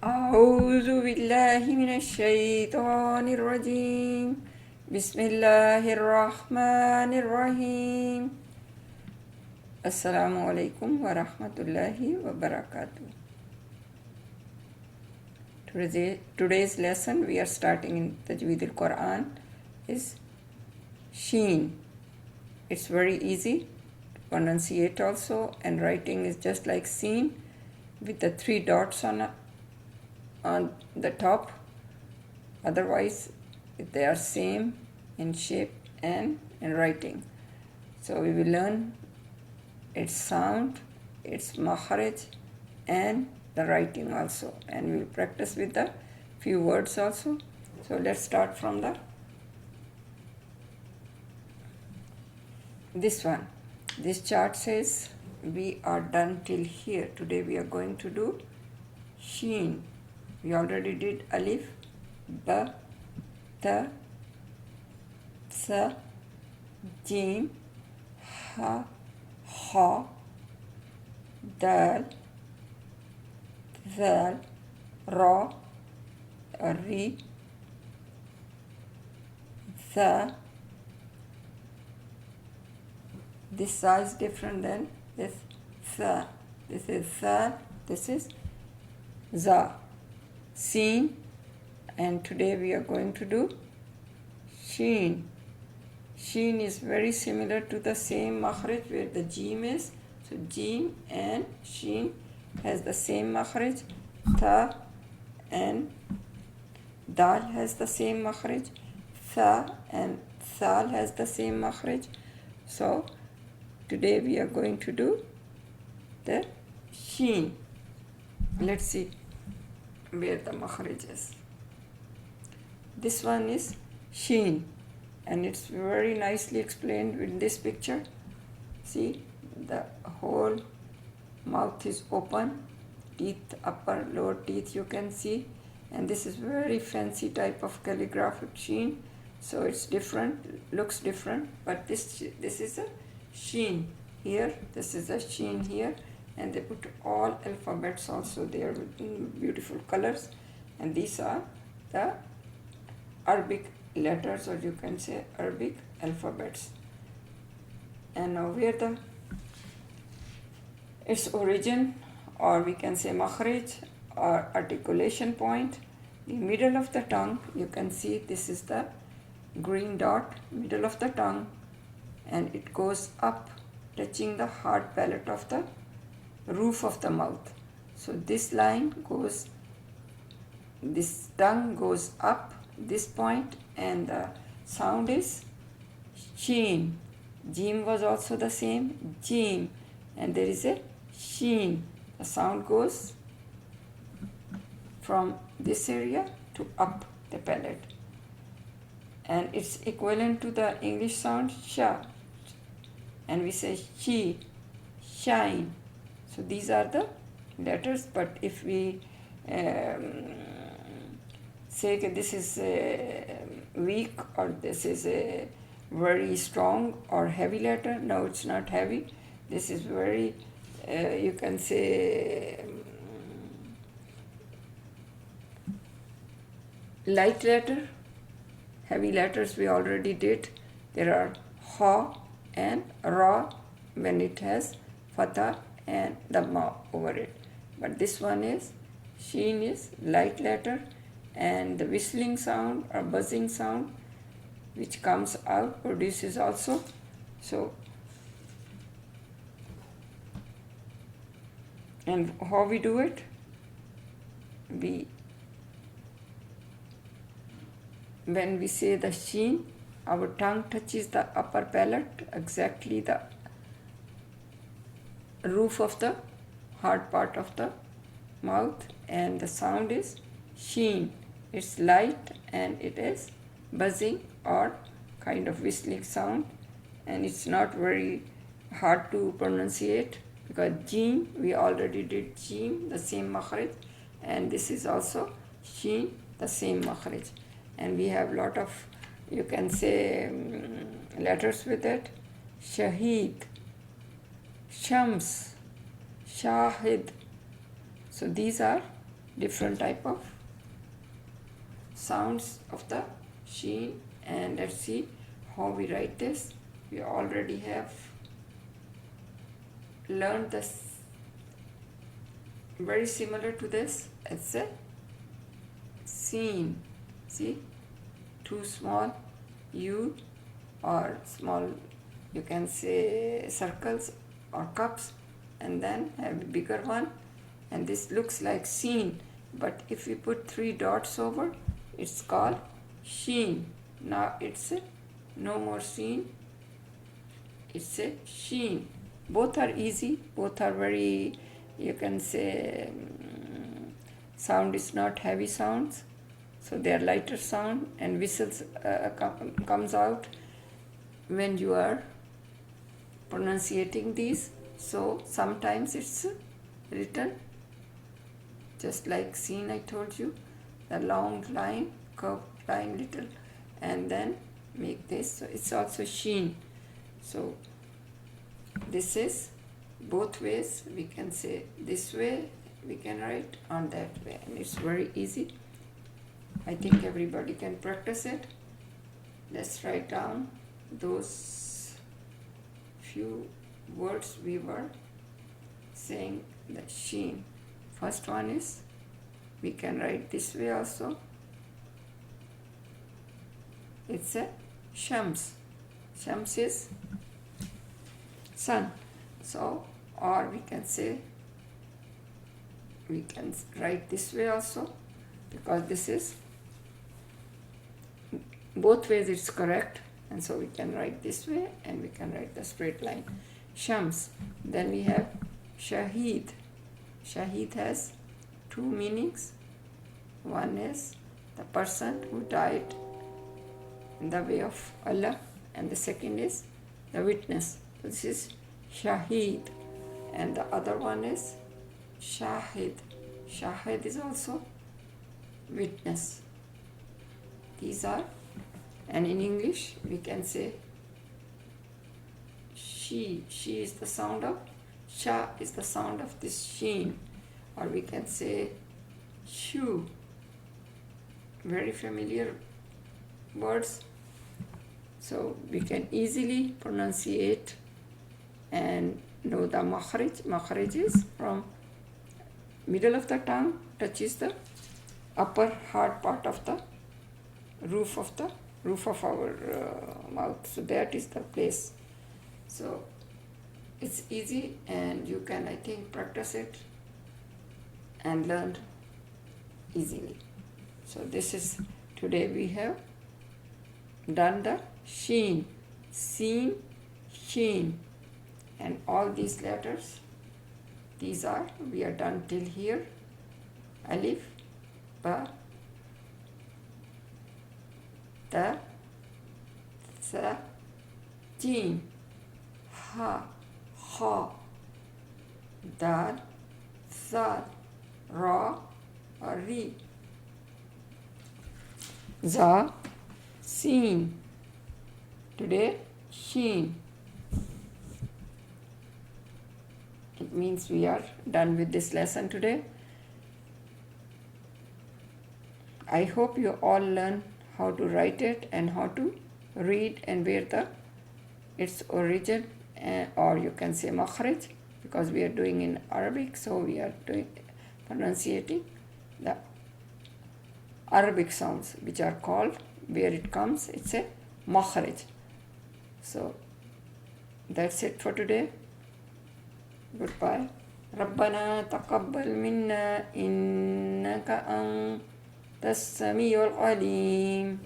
أعوذ بالله من الشيطان الرجيم بسم الله الرحمن الرحيم السلام عليكم ورحمة الله وبركاته. Today's lesson we are starting in Tajweed al-Quran is SHEEN. It's very easy to pronunciate also, and writing is just like SHEEN with the 3 dots on the top. Otherwise they are same in shape and in writing. So we will learn its sound, its MAKHRIJ, and the writing also, and we will practice with the few words also. So let's start from this one. This chart says we are done till here. Today we are going to do SHEEN. We already did alif, ba, ta, sa, jim, ha, ha, dal, zal, ra, ri, za. This sa is different than this sa. This is sa, this is za. SHEEN, and today we are going to do SHEEN. SHEEN is very similar to the same MAKHRIJ where the jim is. So jim and SHEEN has the same MAKHRIJ. Tha and dal has the same MAKHRIJ. Tha and thal has the same MAKHRIJ. So today we are going to do the SHEEN. Let's see where the MAKHRIJ is. This one is SHEEN, and it's very nicely explained in this picture. See, the whole mouth is open, teeth, upper, lower teeth you can see, and this is very fancy type of calligraphic SHEEN. So it's different, looks different, but this is a SHEEN here, this is a SHEEN here, and they put all alphabets also there with beautiful colors, and these are the Arabic letters, or you can say Arabic alphabets. And now where its origin, or we can say MAKHRIJ or articulation point, the middle of the tongue, you can see this is the green dot, middle of the tongue, and it goes up touching the hard palate of the roof of the mouth. So this line goes, this tongue goes up this point, and the sound is SHEEN. Jim was also the same, jim, and there is a SHEEN. The sound goes from this area to up the palate, and it's equivalent to the English sound sha, and we say she, shine. So these are the letters, but if we say that this is weak, or this is a very strong or heavy letter, no, it's not heavy. This is very, you can say, light letter. Heavy letters we already did. There are ha and ra when it has fatha and dhamma over it. But this one is, SHEEN is light letter, and the whistling sound or buzzing sound which comes out produces also. So, and how we do it? When we say the SHEEN, our tongue touches the upper palate, exactly the roof of the hard part of the mouth, and the sound is SHEEN. It's light and it is buzzing or kind of whistling sound, and it's not very hard to pronunciate because jim, we already did jim, the same MAKHRIJ, and this is also SHEEN, the same MAKHRIJ, and we have lot of, you can say, letters with it. Shaheed, Shams, Shahid. So these are different type of sounds of the sheen, and let's see how we write this. We already have learned this very similar to this. It's a SHEEN. See, two small U or small, you can say circles or cups, and then have a bigger one, and this looks like SHEEN, but if we put 3 dots over, it's called SHEEN. Now it's a no more SHEEN, it's a SHEEN. Both are easy, both are very, you can say, sound is not heavy sounds, so they are lighter sound, and whistles comes out when you are pronunciating these. So sometimes it's written just like SHEEN, I told you, the long line, curved line little, and then make this, so it's also SHEEN. So this is both ways, we can say this way, we can write on that way, and it's very easy. I think everybody can practice it. Let's write down those few words we were saying, the SHEEN. First one is, we can write this way also. It's a Shams. Shams is sun. So, or we can say, we can write this way also, because this is, both ways it's correct, and so we can write this way and we can write the straight line. Shams. Then we have Shaheed. Shaheed has 2 meanings. One is the person who died in the way of Allah, and the second is the witness. So this is Shaheed, and the other one is Shahid. Shahid is also witness. These are, and in English we can say she. She is the sound of, Sha is the sound of this SHEEN, or we can say shoe. Very familiar words, so we can easily pronunciate and know the MAKHRIJ. MAKHRIJ is from middle of the tongue, touches the upper hard part of the roof of our mouth, so that is the place. So it's easy, and you can, I think, practice it and learn easily. So this is, today we have done the SHEEN, SHEEN, SHEEN, and all these letters, these are, we are done till here. Alif, Ba, Ta, Sa, Jim, Ha, Ha, Dal, Zal, Ra, or Ri, Za, SHEEN. Today, SHEEN. It means we are done with this lesson today. I hope you all learn how to write it and how to read and where the its origin, or you can say MAKHRIJ, because we are doing in Arabic, so we are doing pronunciating the Arabic sounds, which are called, where it comes, it's a MAKHRIJ. So that's it for today. Goodbye. ربنا تقبل منا إنك أنت السميع العليم.